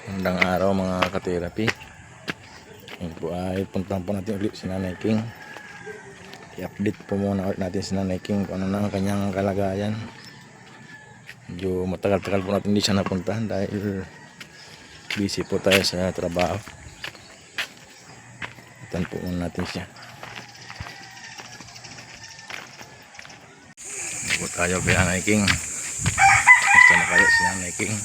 Magandang araw mga ka-therapy. Ngayon po ay puntahan po natin ulit si Nanay King. I-update po muna ulit natin si Nanay King kung ano na ang kanyang kalagayan. Medyo matagal-tagal po natin hindi siya napuntahan dahil busy po tayo sa trabaho. Puntahan po muna natin siya. Po tayo kay Nanay King. Gusto na kayo si Nanay King.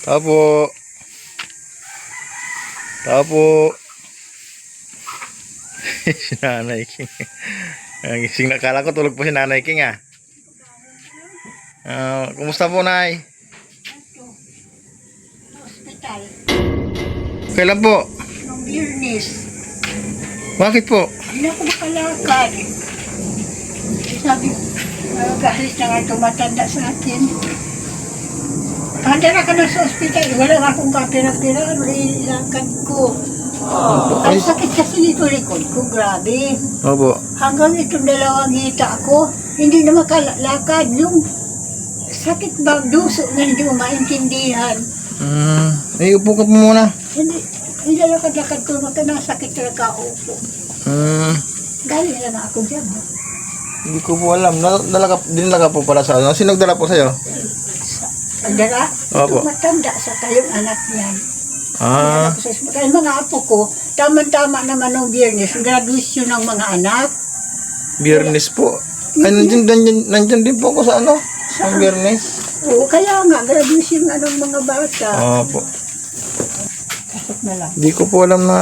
Tapo. Si Nanay King. Ang gising na, kala ko tulog po si Nanay King ah. Kumusta po, Nay? Hospital. Kailan po? Nung Biyernes. Bakit po? Hindi ako makalakad. Sabi, galis na nga tumatanda sa atin. Hadara ka na sa ospital, wala akong kapira-pira, ilakad ko. Ang sakit kasi nito likod ko, grabe. Opo. Hanggang itong dalawang hita ko, hindi na makalakad. Yung sakit ba, duso na hindi mo maintindihan. Upo ka po muna. Hindi lakad-lakad ko, nasakit talaga upo. Galing lang ako dyan. Hindi ko po alam. Dinala ka po pala sa ano? Sino nagdala po sa'yo? Pagdala, Opo. matanda sa tayong anak niyan. Kaya mga apo ko, tama-tama naman ng Biyernes, graduation ng mga anak. Biyernes po. Ay, nandyan din po ako sa ano? Sa Biyernes. Oo, kaya nga, graduation nga ng mga bata. Opo. Pasok na lang. Hindi ko po alam na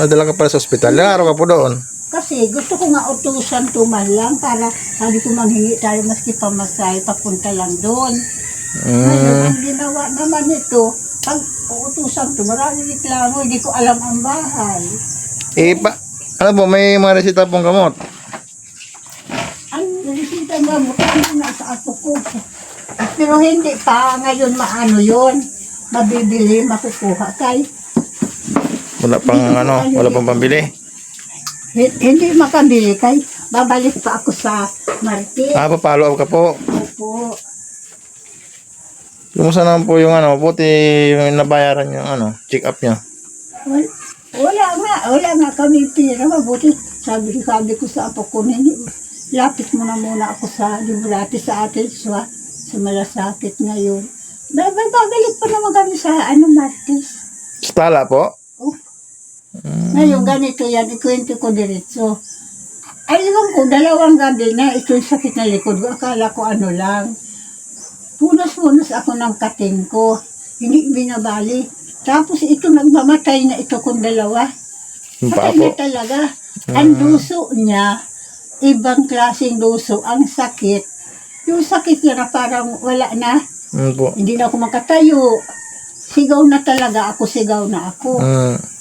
nadala ka pala sa ospital. Ilang araw ka po doon? Kasi gusto ko nga utusan tuman lang para sabi ko manghingi tayo maski pamasay, papunta lang doon. Ngayon, ang ginawa naman ito, pag utusan to, maraming reklamo, hindi ko alam ang bahay. Ano po, may mga resita pong gamot? Ang resita nga mo, nasa ato ko. Pero hindi pa ngayon maano yun, mabibili, makukuha kay. Wala pang pambili. Hindi makabili kay, babalik pa ako sa market. Papalo up ka po. Opo. Kumusta naman po yung buti nabayaran yung check up niya? Wala nga kami pira, mabuti. Sabi ko sa apo ko, lapit mo na muna ako sa librati sa atin sa malasakit ngayon. Babalik pa naman kami sa Martes. Sa tala po? Oh. Ngayon ganito yan, ikwento ko diretso. Ay, iwan ko, dalawang gabi na, ito yung sakit na likod ko. Akala ko lang. Punas-punas ako ng kating ko. Hindi binabali. Tapos ito nagmamatay na ito kung dalawa. Patay na talaga. Ang duso niya, ibang klaseng duso. Ang sakit. Yung sakit niya na parang wala na. Hindi na ako makatayo. Sigaw na talaga ako, sigaw na ako.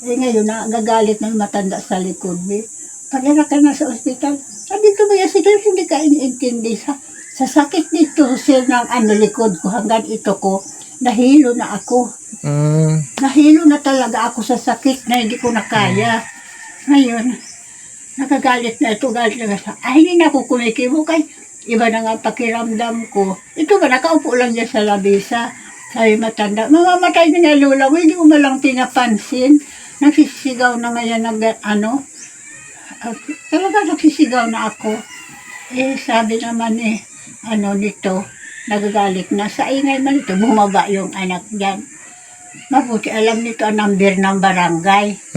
Ngayon, nagagalit na yung matanda sa likod. Pagkara ka na sa ospital, sabi ko ba yung siguro hindi ka iniintindi sa sakit dito, sir, ng likod ko hanggang ito ko, nahilo na ako. Nahilo na talaga ako sa sakit na hindi ko nakaya. Ngayon, nakagalit na ito, galit na sa, hindi na ako kumikibo kay iba na nga pakiramdam ko. Ito ba, nakaupo lang niya sa labisa. Sabi matanda, mamamatay na nga lula mo, hindi mo malang pinapansin. Nagsisigaw na ngayon talaga nagsisigaw na ako. Sabi naman dito, nagagalit na. Sa ingay man ito, bumaba yung anak dyan. Mabuti, alam nito ang number ng barangay.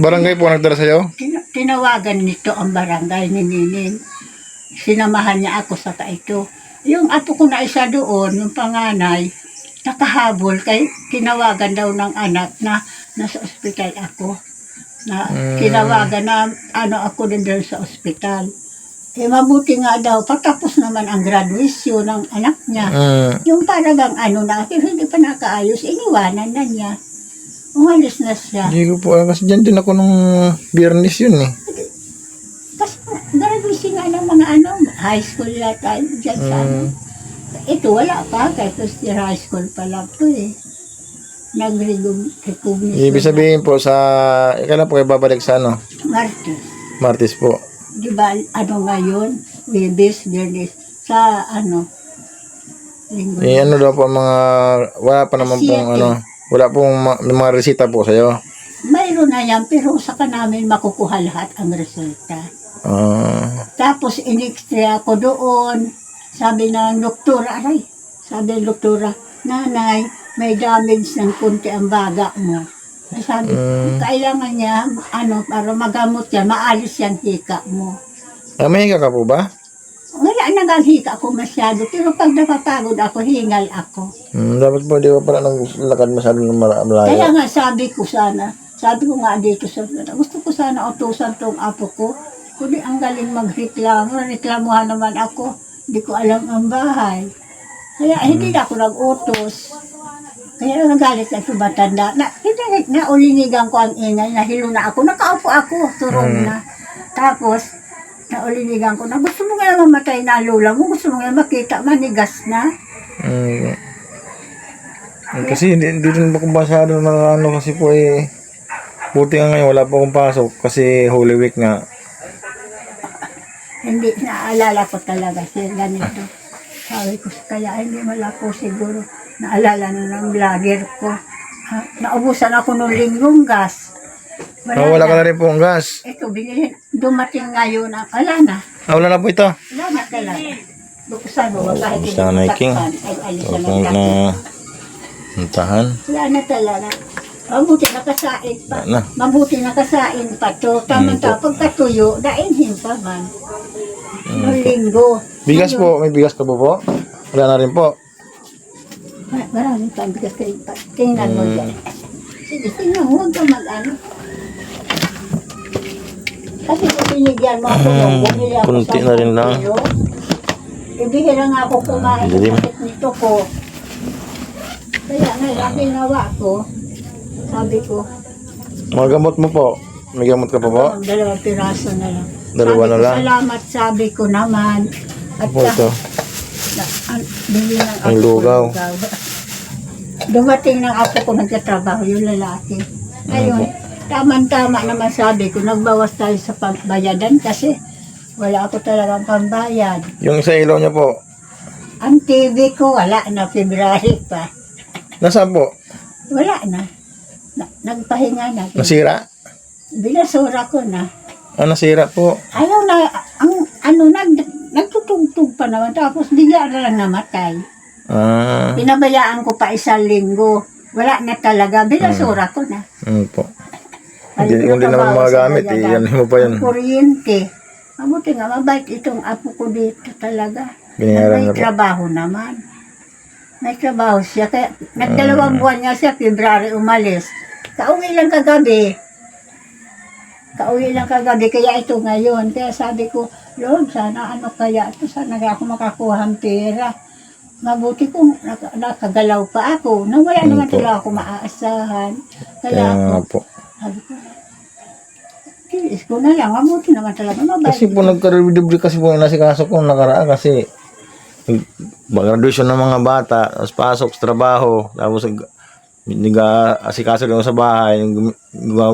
Barangay po nagdala sa'yo? Tinawagan nito ang barangay ni Ninin. Sinamahan niya ako sa ito. Yung apo ko na isa doon, yung panganay, nakahabol kay tinawagan daw ng anak na nasa ospital ako. Na tinawagan na ako din doon sa ospital. Mabuti nga daw, patapos naman ang graduation ng anak niya. Yung paragang pero hindi pa nakaayos, iniwanan na niya. Umalis na siya. Hindi ko po alam, kasi dyan din ako nung Biyernes yun Kasi graduation nga ng mga high school yata dyan sa Ito wala pa, kahit high school pa lang to nag-recognition. Ibig sabihin po sa, kailan po kayo babalik sa ano? Martes. Martes po. Di ba, ano ngayon? Webes, Bernes. Sa ano? Linggo. Ano daw po ang mga, wala pa naman pong Siete. ano, wala pong mga resita po sa'yo. Mayroon na yan, pero saka namin makukuha lahat ang resulta. Tapos in-extra ako doon. Sabi ng doktora, sabi ng doktora, nanay, may damage ng kunti ang baga mo. Sabi, kailangan niya, para magamot yan, maalis yung hika mo. May higa ka po ba? Wala nang hika ako masyado, pero pag napapagod ako, hingal ako. Dapat po, di ba pala naglakad masyado ng malayo? Kaya nga sabi ko nga dito sa, gusto ko sana utusan tong apo ko. Kundi ang galing magreklamo, reklamuhan naman ako. Hindi ko alam ang bahay. Kaya hindi na ako nag-utos. Kaya nagalit na sa matanda. Naulinigan ko ang ingay, nahilo na ako. Nakaupo ako, turog na. Tapos, naulinigan ko na, gusto mo nga mamatay na lula mo, gusto mo nga makita, manigas na. Kasi hindi rin ba kung masyado na ano kasi po buti nga ngayon wala pa akong pasok kasi Holy Week nga. Hindi, naalala ko talaga siya ganito. Sabi ko, kaya hindi wala po siguro naalala na ng vlogger ko. Naubusan ako nung linggong gas. Wala ka na rin po ang gas. Ito, binili. Dumating ngayon. Wala na. Wala na po ito. Wala na talaga. Buksan mo, kahit Basta na King. Ito pong puntahan. Wala na talaga. Mabuti nakasain pa. Wala na. Mabuti nakasain pa to. Tama-tama, pagkatuyo, dainhin pa man. Noong linggo. Bigas po, may bigas ka po? Wala na rin po. Maraming pabigas kayo pa. Tingnan mo dyan. Sige, tingnan mo, huwag ka mag-ano. Kasi kung binigyan mo ako nung bumili ako kunti na rin lang. kilo, ibihira nga ako kumain sa Dilim. sakit nito ko. Kaya nga, ginawa ko, sabi ko, Mga gamot mo po. May gamot ka pa po? dalawang piraso na lang. Dalawa Sabi na ko, lang? salamat, sabi ko naman. At Po ito. bili ng Ang ako lugaw. Dumating ng ako ko nagtatrabaho, yung lalaki. Ngayon, tama-tama naman sabi ko, nagbawas tayo sa pambayadan kasi wala ako talagang pambayad. Yung isa ilaw niya po. Ang TV ko, wala na, February pa. Nasaan po? Wala na. Nagpahinga na. Nasira? Binasura ko na. Nasira po. Ayaw na, nagtutugtog pa naman, tapos bigla na lang namatay. Pinabayaan ko pa 1 linggo. Wala na talaga, binasura ko na. Po. Hindi naman magamit. Yan mo pa yun. Kuryente. Mabuti nga, mabait itong apo ko dito talaga. Binayaran na May po. trabaho naman. May trabaho siya. Kaya, nagdalawang buwan nga siya, February umalis. Kauwi lang kagabi. Kaya ito ngayon. Kaya sabi ko, Lord, sana ano kaya ito? Sana kaya ako makakuha ng pera. Mabuti kung nakagalaw pa ako. Nang wala naman talaga ako maaasahan. Kaya Kaya ako, po. sabi ko, tiis ko na lang. Mabuti naman talaga. Mabait. Kasi po nagka-reviewable kasi po yung nasikaso ko nakaraan kasi graduation ng mga bata, tapos pasok sa trabaho, tapos nag-asikaso rin ako sa bahay, yung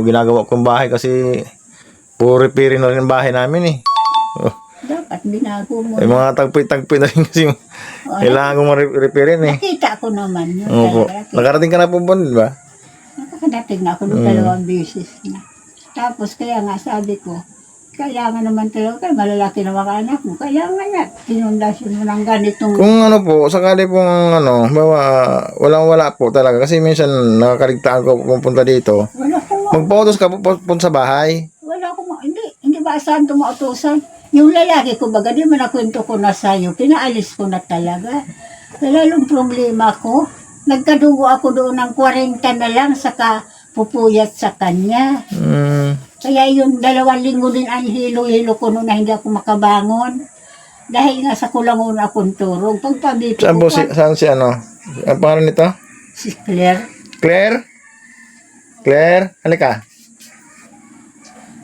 ginagawa kong bahay kasi puro repairing na rin ang bahay namin Dapat binago mo. Yung mga tagpi-tagpi na rin kasi kailangan kong ma-repairin Nakita ko naman yun. Opo. Nakarating ka na po ba, di ba? Nakakadating na ako ng 2 beses na. Tapos kaya nga sabi ko, kailangan naman talaga, kaya malalaki na mga anak mo, kailangan nga, tinundasyon mo ng ganitong... Kung sakali pong walang-wala po talaga, kasi minsan nakakaligtaan ko pumunta dito, Wala ko magpa-autos ka po sa bahay. hindi ba saan tumautusan? Yung lalaki ko baga, di man nakwento ko na sa'yo, pinaalis ko na talaga. Lalong problema ko, nagkadugo ako doon ng 40 na lang, saka pupuyat sa kanya. Kaya yung 2 linggo din ang hilo-hilo ko noon na hindi ako makabangon. Dahil nga sa kulangon akong turog. Pagpabito Saan po ko, saan si ano? Ang pangalan nito? si Claire, Claire? Claire? Halika.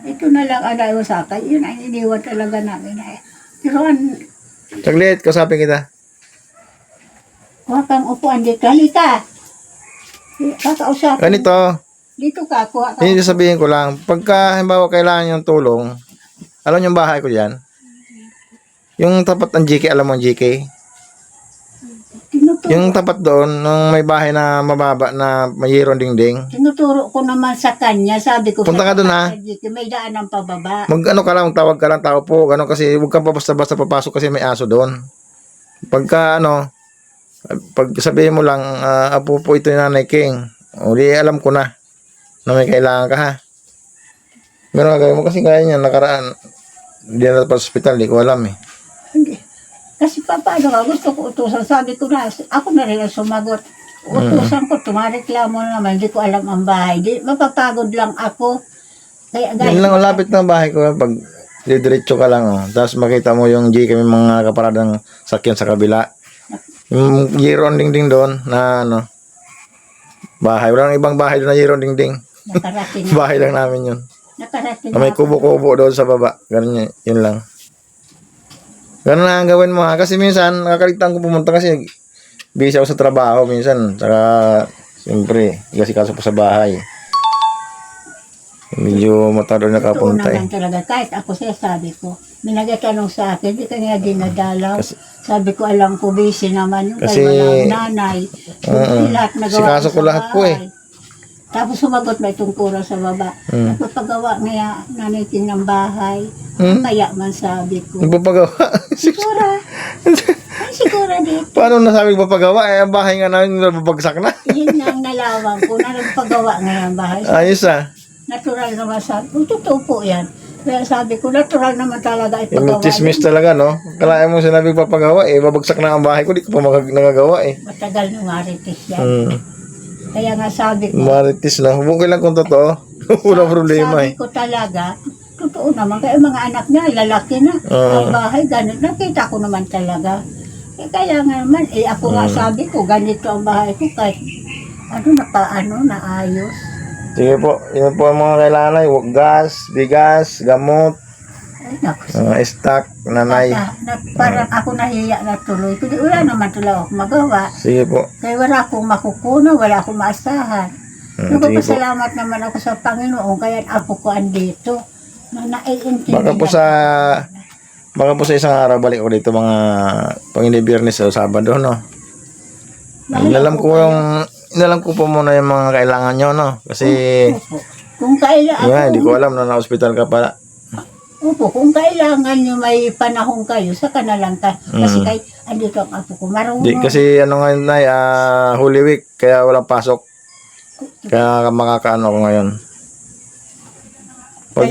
ito na lang ang ayaw sa akin. Yun ang iniwan talaga namin. Pero Saglit, kausapin kita. huwag kang upuan dito. Halika. Kakausapin. Ganito, Dito ka, kuha ka. hindi sabihin ko lang, pagka halimbawa kailangan yung tulong, alam yung bahay ko diyan. Yung tapat ng GK, alam mo ang GK? Tinuturo, Yung tapat doon, nung may bahay na mababa na mayroong dingding. tinuturo ko naman sa kanya. Sabi ko, Punta ka doon, ha? May daan ng pababa. Mag-ano ka lang, tawag ka lang, tao po, gano'n kasi huwag kang basta-basta papasok kasi may aso doon. Pagka ano, pag sabihin mo lang, apo po ito yung Nanay King. O di alam ko na may kailangan ka ha. Gano'n nga gawin mo kasi kaya niya, nakaraan. Hindi na pa sa hospital, di ko alam eh. Hindi. Kasi paano ka, gusto ko utusan. Sabi ko na, ako na rin ang sumagot. Utusan ko, tumareklamo naman, hindi ko alam ang bahay. Di, mapapagod lang ako. Kaya Yun lang, ang lapit ng bahay ko. Pag didiretso ka lang, oh. Tapos makita mo yung G kami mga kaparadang sakyan sa kabila. Yung Giron dingding doon na ano, bahay. Walang ibang bahay doon na Giron dingding. nakarating. Bahay lang namin yun. Nakarating Na may ako. kubo-kubo doon sa baba. Ganun yun lang. Ganun na ang gawin mo ha. Kasi minsan, nakakaligtaan ko pumunta kasi busy ako sa trabaho minsan. Saka, siyempre, kasi-kaso po sa bahay. Medyo matalo na Totoo nakapunta eh. naman talaga. Kahit ako siya, sabi ko, may nagtatanong sa akin, di ka nga dinadalaw. Kasi- Sabi ko, alam ko, busy naman yung Kasi- kay walang nanay. Lahat nagawa Sikaso ko sa lahat po eh. bahay. Tapos sumagot may tungkura sa baba. Nagpapagawa nga naniting ng bahay. Kaya man sabi ko. Nagpapagawa. Sigura. Ay, sigura dito. Paano nasabi papagawa? Eh, ang bahay nga namin nababagsak na. Yun nga ang nalaman ko na nagpagawa nga ng bahay. Ayos ah. Natural naman sabi ko. Totoo po yan. Kaya sabi ko, natural naman talaga Yung ipagawa. chismis talaga, no? Kalahin mo sinabi papagawa, eh, babagsak na ang bahay ko, di ko pa nagagawa, eh. Matagal nung marites yan. Hmm. Kaya nga sabi ko, Marites na. Okay lang kung totoo. Walang problema, sabi eh. ko talaga, totoo naman. Kaya mga anak niya, lalaki na. Ang bahay, ganit. Nakita ko naman talaga. Kaya nga naman, ako nga sabi ko, ganito ang bahay ko. Kahit, naayos. Sige po, yun po ang mga kailangan ay gas, bigas, gamot, Ay, naku. stock, nanay. Parang ako nahiya na tuloy. Kundi wala naman tuloy ako magawa. Sige po. Kaya wala akong makukuno, wala akong maasahan. Sige po. Nagpapasalamat naman ako sa Panginoon, kaya ako ko andito. Na naiintindihan. Baka po sa isang araw balik ko dito mga Panginoon Biyernes o Sabado, no? Inalam ko po muna yung mga kailangan nyo, no? Kasi, Kung kailangan, yeah, hindi ko alam na na-hospital ka pala. Opo, kung kailangan nyo may panahon kayo, saka na lang ka. Kasi andito ang apo ko. Marunong. Kasi ano ngayon na, Holy Week, kaya walang pasok. Kaya makakaano ko ngayon. Pag,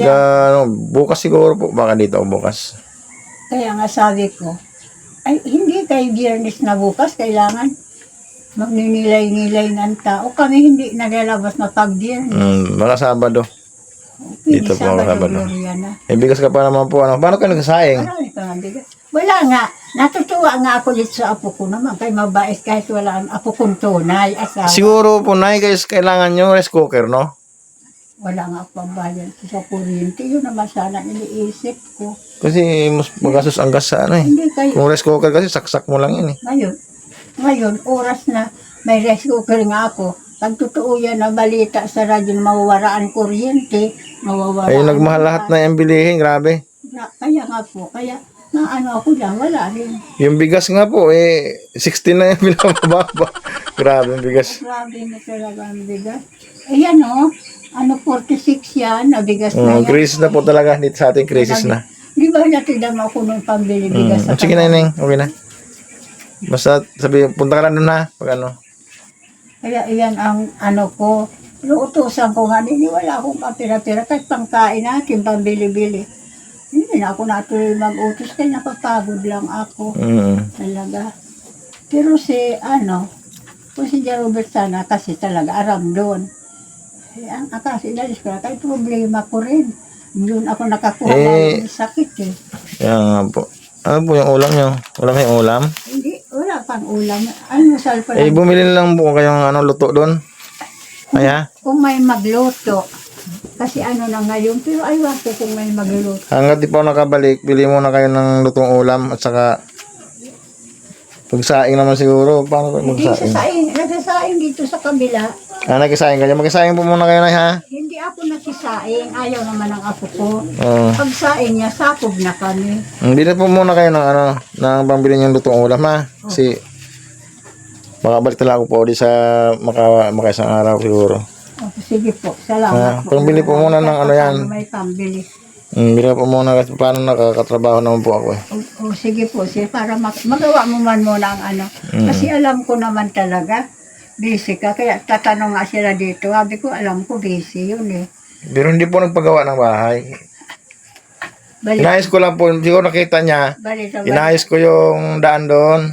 bukas siguro po, baka dito ako bukas. Kaya nga sabi ko, ay hindi kayo Biyernes na bukas, kailangan magninilay-nilay ng tao. Kami hindi nalalabas na pag-Biyernes. Baka Sabado. Dito po, Sabado. Eh, bigas ka pa naman po. Ano? Paano ka nagsasaing? Marami pa nga bigas. Wala nga. Natutuwa nga ako dito sa apo ko naman. Kay mabait kahit wala ang apo kong tunay. Asawa. Siguro po, Nay, guys, kailangan nyo rice cooker, no? Wala nga pambayan sa kuryente. Yun naman sana iniisip ko. Kasi mas magasos ang gas sa ano eh. Hindi kayo. Kung rice cooker kasi, saksak mo lang yun eh. Ngayon, oras na may rice cooker nga ako. Pag totoo yan na balita sa radyo na mawawaraan kuryente, mawawaraan. Ay, nagmahal lahat na yung bilihin, grabe. Kaya nga po, kaya naano ako dyan, wala rin. Yung bigas nga po, 16 na yung pinamababa. Grabe yung bigas. Grabe na talaga ang bigas. Ayan o, 46 yan, nabigas na yan. Crisis na po talaga, dito sa ating crisis na. Di ba natigam ako nung pambili bigas sa Sige na, Neng, okay na. Basta sabi, punta ka lang doon ha, pag ano. Kaya iyan ang ano ko, inuutosan ko nga, hindi wala akong kapira-pira, kahit pangkain natin, pambili-bili. Hindi na ako natuloy mag-utos, kaya napapagod lang ako. Talaga. Pero kung si Robert sana, kasi talaga, aram doon. Ang kasi dalis ko na, kahit problema ko rin. Doon ako nakakuha ng sakit eh. Kaya nga po. Ano po yung ulam nyo? Wala kayong ulam? Hindi, wala pang ulam. Almusal pa lang. Bumili na lang po kayong luto doon. Kaya? Kung may magluto. Kasi na ngayon, pero aywan ko kung may magluto. Hanggat di pa ako nakabalik, bili muna kayo ng lutong ulam at saka Magsaing naman siguro. Paano kayo Hindi sa magsaing? saing, nagsasaing dito sa kabila. Ah, nagsaing kayo. Magsaing po muna kayo na ha. Hindi ako nagsisaing, ayaw naman ng apo ko. Oo. Pag saing niya, sakop na kami. Bili po muna kayo ng ano, ng pambili niyong lutong ulam ha. Kasi makabalik talaga ako po di sa makaisang araw siguro. Sige po, salamat po. Pambili po muna ng ano yan. May pambili. Bili po muna kasi paano nakakatrabaho naman po ako eh. Sige po, para magawa mo man muna ang ano. Kasi alam ko naman talaga, busy ka. Kaya tatanong nga sila dito. Sabi ko, alam ko busy yun eh. Pero hindi po nagpagawa ng bahay. Inayos ko lang po, siguro nakita niya, inayos ko yung daan doon.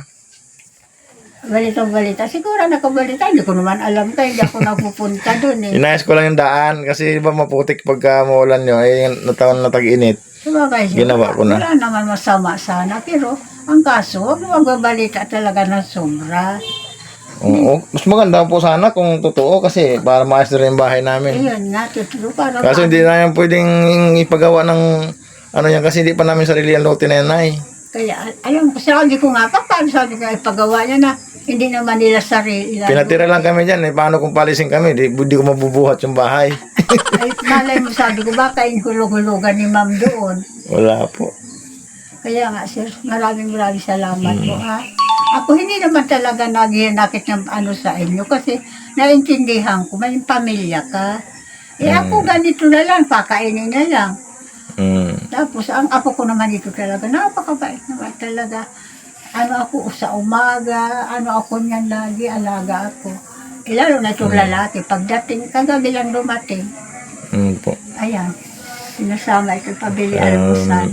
Balita. Siguro nakabalita. Hindi ko naman alam kaya hindi ako napupunta doon eh. Inayos ko lang yung daan kasi di ba maputik pagka maulan nyo, eh nataon na tag-init. Ginawa ko na. Wala naman masama sana. Pero ang kaso, huwag mo magbabalita talaga ng sobra. Oo. Mas maganda po sana kung totoo kasi para maayos na rin yung bahay namin. Ayun nga, tuturo para Kasi hindi na yan pwedeng ipagawa ng ano yan kasi hindi pa namin sarili ang lote na yan ay. Kaya, alam ko, sabi ko nga, paano sabi ko, ipagawa niya na, hindi naman nila sarili. Pinatira lang kami dyan eh. Paano kung palisin kami? Di ko mabubuhat yung bahay. Ay, malay mo, sabi ko, baka hulog-hulugan ni ma'am doon. Wala po. Kaya nga, sir, maraming salamat po, ha. Ako hindi naman talaga naghihinakit ng ano sa inyo kasi naintindihan ko, may pamilya ka. Eh ako ganito na lang, pakainin na lang. Tapos ang apo ko naman ito talaga, napakabait naman talaga. Ano ako sa umaga, ano ako niyan lagi, alaga ako. Eh lalo na itong lalaki, pagdating, kagabi lang dumating. Po. Ayan, sinasama ito pabili almusal.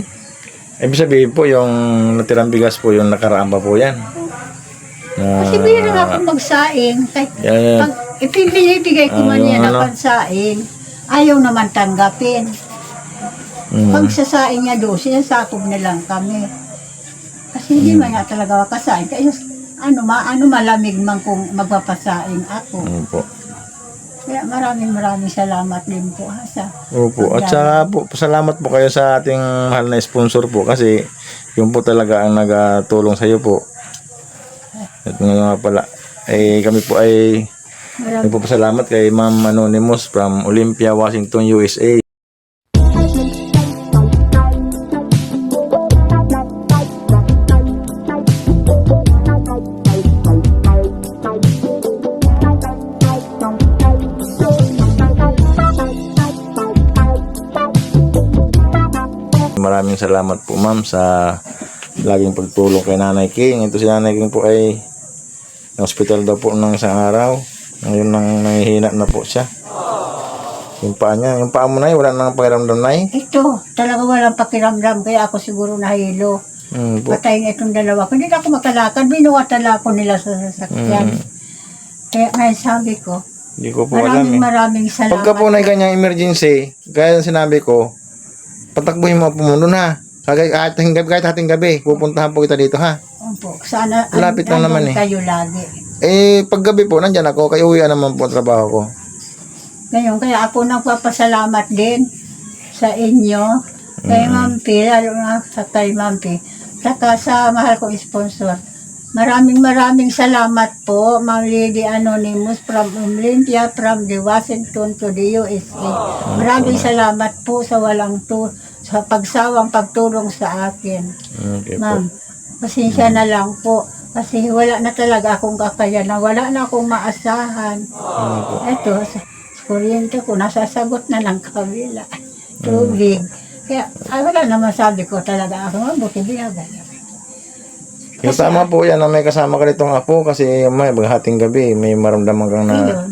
Ibig sabihin po, yung natirang bigas po, yung nakaraan pa po yan. Kasi bihira nga akong magsaing. Pag ipinibigay ko man yan ang pansaing, ayaw naman tanggapin. Pag sasaing niya doon, sinasakog na lang kami. Kasi hindi man nga talaga makasaing. Kaya ano malamig man kung magpapasaing ako. Opo. Kaya maraming salamat din po. Opo. At saka po, salamat po kayo sa ating mahal na sponsor po kasi yun po talaga ang nagatulong sa iyo po. At nga pala, kami po ay nagpapasalamat kay Ma'am Anonymous from Olympia, Washington, USA. Maraming salamat po ma'am sa laging pagtulong kay Nanay King. Ito si Nanay King po ay na hospital daw po ng isang araw. Ngayon nang nangihina na po siya. Yung paa niya, yung paa mo na wala nang pakiramdam na Ito, talaga walang pakiramdam kaya ako siguro nahilo. Patayin itong dalawa. Kung hindi na ako makalakad, binuwatala ko nila sa sasakyan. Kaya ngayon sabi ko, hindi ko po alam maraming salamat. Pagka po na ganyang emergency, gaya sinabi ko, patakbuhin mo po muna na. Kahit hating gabi, pupuntahan po kita dito ha. Opo, sana lapit lang naman kayo lagi. Pag gabi po, nandyan ako, kaya uwian naman po ang trabaho ko. Ngayon, kaya ako nagpapasalamat din sa inyo, kay Ma'am P, lalo na kay Ma'am P, saka sa mahal kong sponsor. Maraming salamat po, Ma'am Lady Anonymous from Olympia, from the Washington to the USA. Maraming salamat po sa sa pagsawang pagtulong sa akin. Okay, Ma'am, pasensya na lang po. Kasi wala na talaga akong kakayanan. Wala na akong maasahan. Ito, sa kuryente ko, nasasagot na ng kabila. Tubig. Kaya, wala naman sabi ko talaga ako. Mabuti binagay. Kasama po yan na may kasama ka nitong apo kasi may maghating gabi, may maramdaman kang na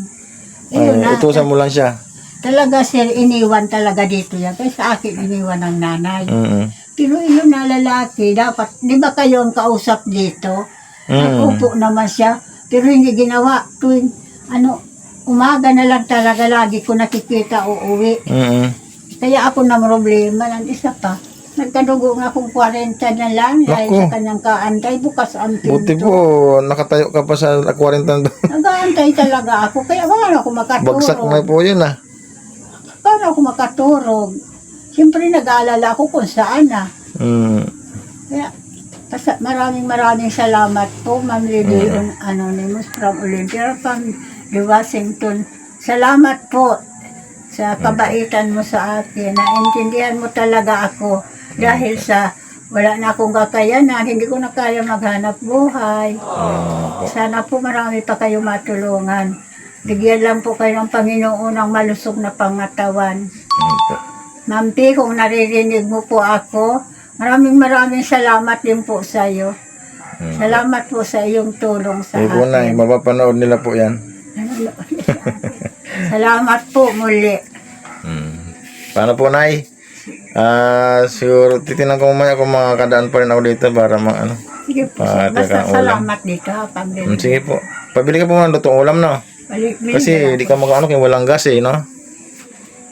utusan mo lang siya. Talaga sir, iniwan talaga dito yan. Kaya sa akin, iniwan ng nanay. Pero yun na lalaki, dapat, di ba kayo ang kausap dito? Nag-upo naman siya. Pero hindi ginawa. Tuwing, umaga na lang talaga, lagi ko nakikita uuwi. Kaya ako na problema ng isa pa. Nagkadugo nga akong 40 na lang. Dahil sa kanyang kaantay, bukas ang pinto. Buti po, nakatayo ka pa sa 40 doon. Nag-aantay talaga ako. Kaya paano ako makaturog? Bagsak na po yun Paano ako makaturog? Siyempre nag-aalala ako kung saan na. Mm. Kaya Maraming salamat po, Ma'am Lily Anonymous from Olympia, from the Washington. Salamat po sa kabaitan mo sa akin. Naintindihan mo talaga ako dahil sa wala na akong kakayanan, hindi ko na kaya maghanap buhay. Sana po marami pa kayo matulungan. Bigyan lang po kayo ng Panginoon ng malusog na pangatawan. Ma'am P, kung naririnig mo po ako, maraming salamat din po sa iyo. Salamat po sa iyong tulong sa Sige po, Nay. akin. Mapapanood nila po yan. Salamat po muli. Paano po, Nay? Siguro titinan ko mamaya kung makakadaan pa rin ako dito para ano. Sige po, Ah, basta teka, ulam. salamat dito ha, pambili. Sige po. Pabili ka po ng lutong ulam, no? Kasi di ka makaano kung walang gas eh, no?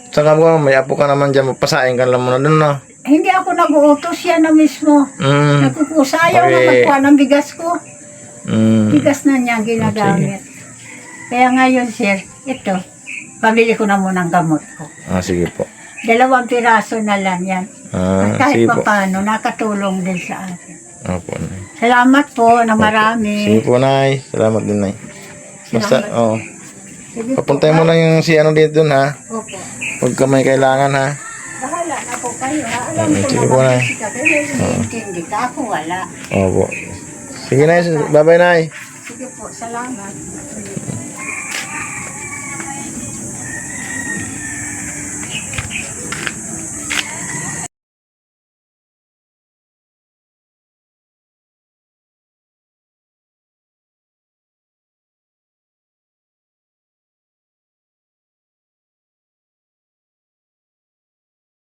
Saka po, may apo ka naman dyan, pasain ka lang muna dun, no? Hindi ako nag-uutos yan na mismo. Nagkukusayaw na Okay. magkuha ng bigas ko. Mm. Bigas na niya ang ginagamit. Kaya ngayon, sir, ito, pabili ko na muna ng gamot ko. Sige po. 2 piraso na lang yan. At kahit Sige pa po. paano, nakatulong din sa akin. Opo, Nay. Salamat po na marami. Sige po, Nay. Salamat din, Nay. Basta, Salamat. Sige, papuntay mo lang yung si ano dito dun, ha? Opo. Huwag ka may kailangan, ha? Bahala na po kayo. Ha? Alam ko Sige po, Nay. naman si Kapil. Hindi ka ako wala. Opo. Sige, Nay. Bye-bye, Nay. Sige po, salamat.